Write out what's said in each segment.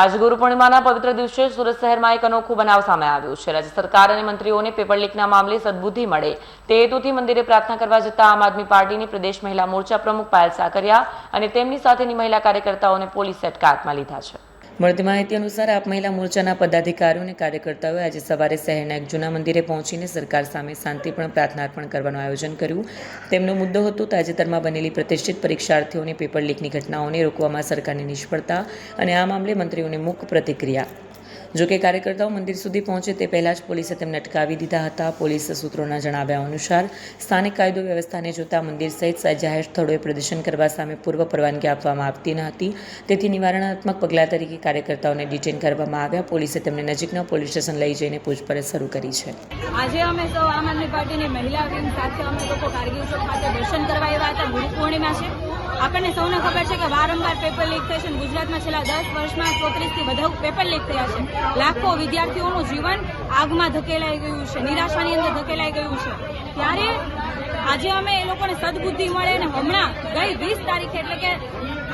આજે ગુરુ પૂર્ણિમાના પવિત્ર દિવસે સુરત શહેરમાં એક અનોખું બનાવ સામે આવ્યો છે। રાજ્ય સરકાર અને મંત્રીઓને પેપર લીકના મામલે સદબુદ્ધિ મળે તે હેતુથી મંદિરે પ્રાર્થના કરવા જતા આમ આદમી પાર્ટીની પ્રદેશ મહિલા મોરચા પ્રમુખ પાયલ સાકરિયા અને તેમની સાથેની મહિલા કાર્યકર્તાઓને પોલીસે અટકાયતમાં લીધા છે। મળતી માહિતી અનુસાર આપ મહિલા મોરચાના પદાધિકારીઓ અને કાર્યકર્તાઓએ આજે સવારે શહેરના એક જૂના મંદિરે પહોંચીને સરકાર સામે શાંતિપૂર્ણ પ્રાર્થના અર્પણ કરવાનું આયોજન કર્યું। તેમનો મુદ્દો હતો તાજેતરમાં બનેલી પ્રતિષ્ઠિત પરીક્ષાર્થીઓને પેપર લીકની ઘટનાઓને રોકવામાં સરકારની નિષ્ફળતા અને આ મામલે મંત્રીઓને મૂક પ્રતિક્રિયા। જોકે કાર્યકર્તાઓ મંદિર સુધી પહોંચે તે પહેલાં જ પોલીસે તેમને અટકાવી દીધા હતા। પોલીસ સૂત્રોના જણાવ્યા અનુસાર સ્થાનિક કાયદો વ્યવસ્થાને જોતા મંદિર સહિત જાહેર સ્થળોએ પ્રદર્શન કરવા સામે પૂર્વ પરવાનગી આપવામાં આવતી ન હતી, તેથી નિવારણાત્મક પગલાં તરીકે કાર્યકર્તાઓને ડિટેન કરવામાં આવ્યા। પોલીસે તેમને નજીકના પોલીસ સ્ટેશન લઈ જઈને પૂછપરછ શરૂ કરી છે। આજે અમે સૌ આમ આદમી પાર્ટીની મહિલા વિંગ સાથે અમે લોકો કારગિલ ચોક ખાતે દર્શન કરવા આવ્યા હતા। ગુરુ પૂર્ણિમા છે। આપણને સૌને ખબર છે કે વારંવાર પેપર લીક થાય છે। ગુજરાતમાં છેલ્લા 10 વર્ષમાં 34થી વધુ પેપર લીક થયા છે। લાખો વિદ્યાર્થીઓનું જીવન આગમાં ધકેલાઈ ગયું છે, નિરાશાની અંદર ધકેલાઈ ગયું છે। ત્યારે આજે અમે એ લોકોને સદબુદ્ધિ મળે અને હમણાં ગઈ 20 તારીખે એટલે કે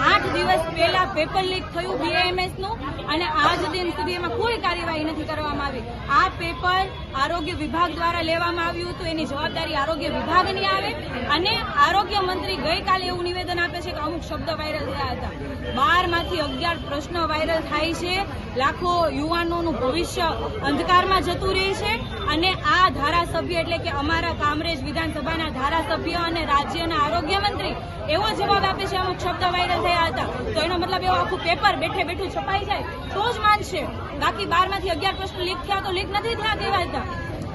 8 દિવસ પહેલા પેપર લીક થયું BAMS નું અને આજ દિન સુધી એમાં કોઈ કાર્યવાહી નથી કરવામાં આવી। આ પેપર આરોગ્ય વિભાગ દ્વારા લેવામાં આવ્યું હતું, એની જવાબદારી આરોગ્ય વિભાગની આવે અને આરોગ્ય મંત્રી ગઈકાલે એવું નિવેદન આપે છે કે અમુક શબ્દ વાયરલ થયા હતા। 12માંથી 11 પ્રશ્નો વાયરલ થાય છે। લાખો યુવાનોનું ભવિષ્ય અંધકારમાં જતું રહે છે અને આ ધારાસભ્ય એટલે કે અમારા કામરેજ વિધાનસભાના ધારાસભ્ય અને રાજ્યના આરોગ્ય મંત્રી એવો જવાબ આપે છે અમુક શબ્દ વાયરલ થયા હતા, તો એનો મતલબ એવો આખું પેપર બેઠે બેઠું છપાઈ જાય તો જ માનશે। બાકી 12માંથી 11 પ્રશ્નો લીક થયા તો લીક નથી થયા કહેવાતા।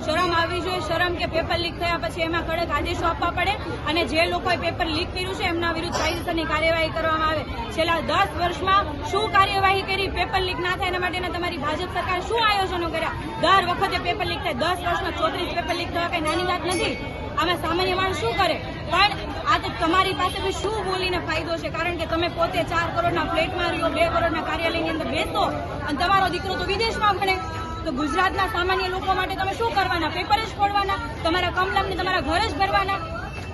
શરમ આવવી જોઈએ, શરમ કે પેપર લીક થયા પછી એમાં કડક આદેશો આપવા પડે અને જે લોકોએ પેપર લીક કર્યું છે એમના વિરુદ્ધ કાયદેસરની કાર્યવાહી કરવામાં આવે। છેલ્લા 10 વર્ષમાં શું કાર્યવાહી કરી પેપર લીક ના થાય એના માટેના તમારી ભાજપ સરકારે શું આયોજનો કર્યા? દર વખતે પેપર લીક થાય, 10 વર્ષમાં 34 પેપર લીક થવા કઈ નાની વાત નથી। આમાં સામાન્ય માણસ શું કરે? પણ આ તો તમારી પાસે બી શું બોલીને ફાયદો છે? કારણ કે તમે પોતે 4 કરોડના ફ્લેટમાં રહ્યો, 2 કરોડના કાર્યાલયની અંદર બેસો અને તમારો દીકરો તો વિદેશમાં ભણે, તો ગુજરાતના સામાન્ય લોકો માટે તમે શું કરવાના? પેપર જ ફોડવાના, તમારા કમલમને તમારા ઘર જ ભરવાના।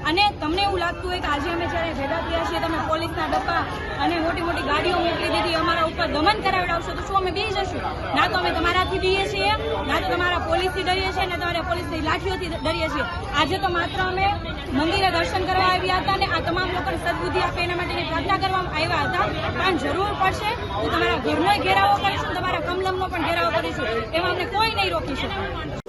અને તમને એવું લાગતું હોય કે આજે અમે જ્યારે ભેગા થયા છીએ તમે પોલીસના ડબ્બા અને મોટી મોટી ગાડીઓ મોકલી દીધી, અમારા ઉપર દમન કરાવડાવશો તો શું અમે બી જશું? ના તો અમે તમારાથી બીએ છીએ, ના તો તમારા પોલીસથી ડરીએ છીએ, ના તમારા પોલીસની લાઠીઓથી ડરીએ છીએ। આજે તો માત્ર અમે મંદિરે દર્શન કરવા આવ્યા હતા અને આ તમામ લોકોને સદબુદ્ધિ આપે એના માટેની પ્રાર્થના કરવામાં આવ્યા હતા, પણ જરૂર પડશે તો તમારા ઘરનો ઘેરાવો કરીશું, તમારા કમલમનો પણ ઘેરાવો કરીશું, એમાં અમને કોઈ નહીં રોકી શકે।